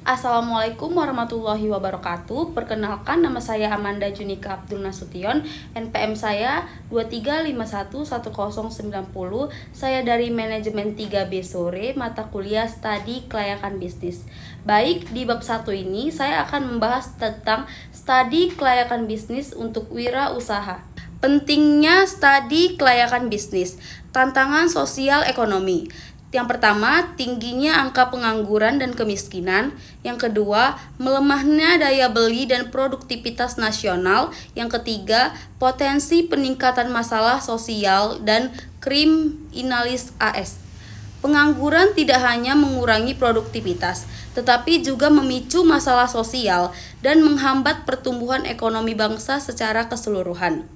Assalamualaikum warahmatullahi wabarakatuh. Perkenalkan, nama saya Amanda Junika Abdul Nasution. NPM saya 23511090. Saya dari manajemen 3B Sore, mata kuliah studi kelayakan bisnis. Baik, di bab 1 ini saya akan membahas tentang studi kelayakan bisnis untuk wirausaha. Pentingnya studi kelayakan bisnis, tantangan sosial ekonomi. Yang pertama, tingginya angka pengangguran dan kemiskinan. Yang kedua, melemahnya daya beli dan produktivitas nasional. Yang ketiga, potensi peningkatan masalah sosial dan kriminalis AS. Pengangguran tidak hanya mengurangi produktivitas, tetapi juga memicu masalah sosial dan menghambat pertumbuhan ekonomi bangsa secara keseluruhan.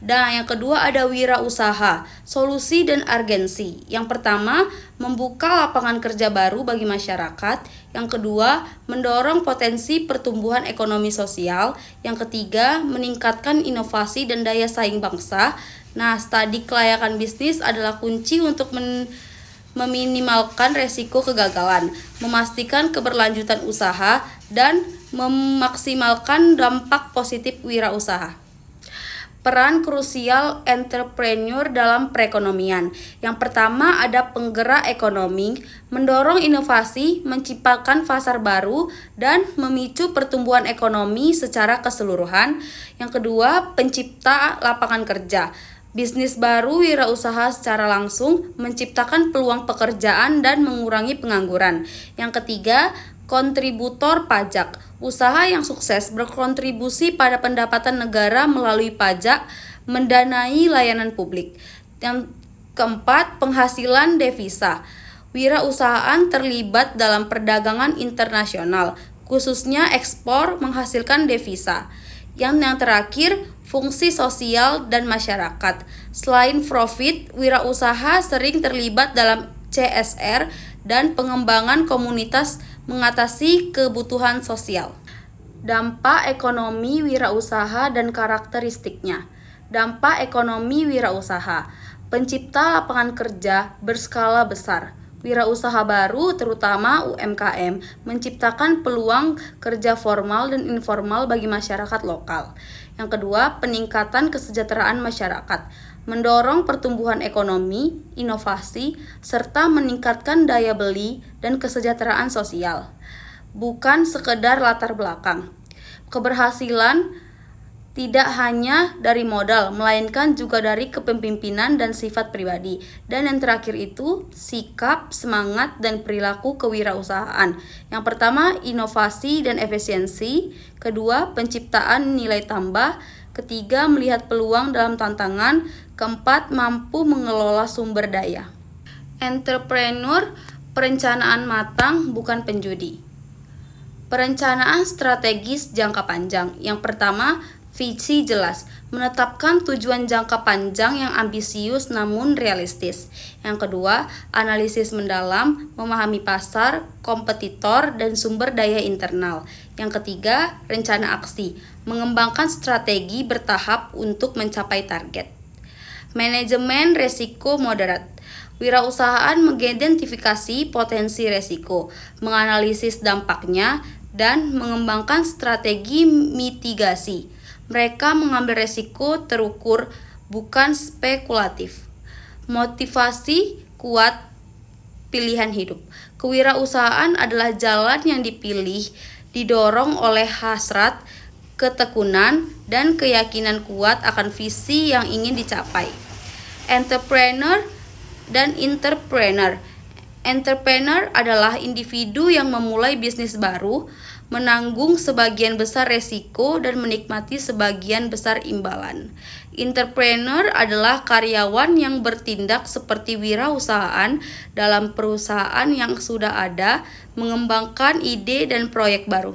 Dan yang kedua ada wirausaha, solusi dan urgensi. Yang pertama, membuka lapangan kerja baru bagi masyarakat. Yang kedua, mendorong potensi pertumbuhan ekonomi sosial. Yang ketiga, meningkatkan inovasi dan daya saing bangsa. Nah, studi kelayakan bisnis adalah kunci untuk meminimalkan resiko kegagalan, memastikan keberlanjutan usaha, dan memaksimalkan dampak positif wirausaha. Peran krusial entrepreneur dalam perekonomian. Yang pertama ada penggerak ekonomi, mendorong inovasi, menciptakan pasar baru, dan memicu pertumbuhan ekonomi secara keseluruhan. Yang kedua, pencipta lapangan kerja. Bisnis baru wirausaha secara langsung menciptakan peluang pekerjaan dan mengurangi pengangguran. Yang ketiga, kontributor pajak. Usaha yang sukses berkontribusi pada pendapatan negara melalui pajak, mendanai layanan publik. Yang keempat, penghasilan devisa. Wirausahaan terlibat dalam perdagangan internasional, khususnya ekspor menghasilkan devisa. Yang terakhir, fungsi sosial dan masyarakat. Selain profit, wirausaha sering terlibat dalam CSR dan pengembangan komunitas mengatasi kebutuhan sosial. Dampak ekonomi wirausaha dan karakteristiknya. Dampak ekonomi wirausaha. Pencipta lapangan kerja berskala besar. Wirausaha baru, terutama UMKM, menciptakan peluang kerja formal dan informal bagi masyarakat lokal. Yang kedua, peningkatan kesejahteraan masyarakat, mendorong pertumbuhan ekonomi, inovasi, serta meningkatkan daya beli dan kesejahteraan sosial. Bukan sekedar latar belakang. Keberhasilan tidak hanya dari modal, melainkan juga dari kepemimpinan dan sifat pribadi. Dan yang terakhir itu, sikap, semangat, dan perilaku kewirausahaan. Yang pertama, inovasi dan efisiensi. Kedua, penciptaan nilai tambah. Ketiga, melihat peluang dalam tantangan. Keempat, mampu mengelola sumber daya. Entrepreneur, perencanaan matang bukan penjudi. Perencanaan strategis jangka panjang. Yang pertama, visi jelas, menetapkan tujuan jangka panjang yang ambisius namun realistis. Yang kedua, analisis mendalam, memahami pasar, kompetitor, dan sumber daya internal. Yang ketiga, rencana aksi, mengembangkan strategi bertahap untuk mencapai target. Manajemen resiko moderat. Wirausahaan mengidentifikasi potensi resiko, menganalisis dampaknya, dan mengembangkan strategi mitigasi. Mereka mengambil resiko terukur, bukan spekulatif. Motivasi kuat, pilihan hidup. Kewirausahaan adalah jalan yang dipilih, didorong oleh hasrat, ketekunan, dan keyakinan kuat akan visi yang ingin dicapai. Entrepreneur dan entrepreneur. Entrepreneur adalah individu yang memulai bisnis baru, menanggung sebagian besar resiko, dan menikmati sebagian besar imbalan. Entrepreneur adalah karyawan yang bertindak seperti wirausahaan dalam perusahaan yang sudah ada, mengembangkan ide dan proyek baru.